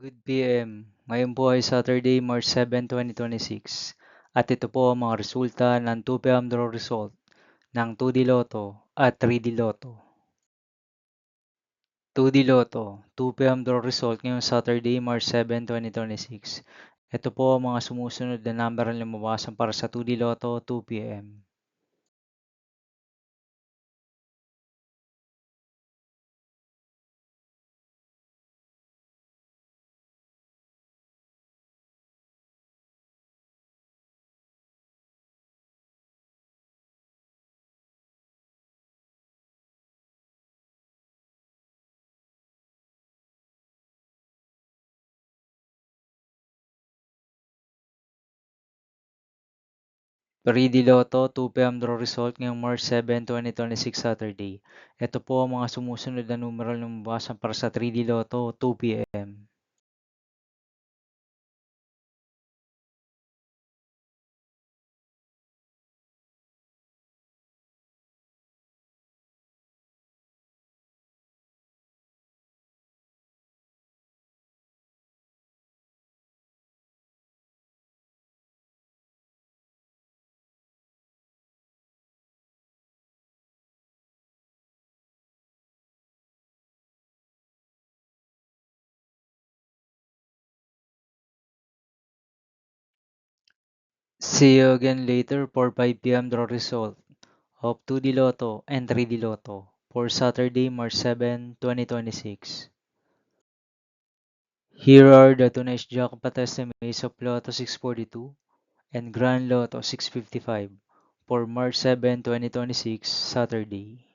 Good PM. Ngayon po ay Saturday, March 7, 2026. At ito po ang mga resulta ng 2 PM draw result ng 2D Lotto at 3D Lotto. 2D Lotto, 2 PM draw result ngayong Saturday, March 7, 2026. Ito po ang mga sumusunod na number na lumabasan para sa 2D Lotto 2 PM. 3D Lotto 2 PM draw result ngayong March 7, 2026 Saturday. Ito po ang mga sumusunod na numero na lumabasan para sa 3D Lotto 2 PM. 'See you again later for 5 PM draw result of 2D Lotto and 3D Lotto for Saturday, March 7, 2026. Here are the tonight's jackpot estimates of Lotto 642 and Grand Lotto 655 for March 7, 2026, Saturday.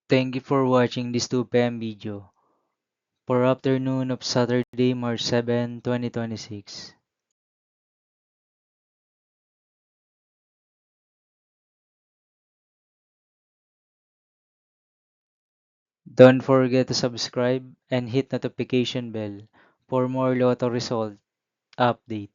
Thank you for watching this 2 PM video for afternoon of Saturday, March 7, 2026. Don't forget to subscribe and hit notification bell for more Lotto result update.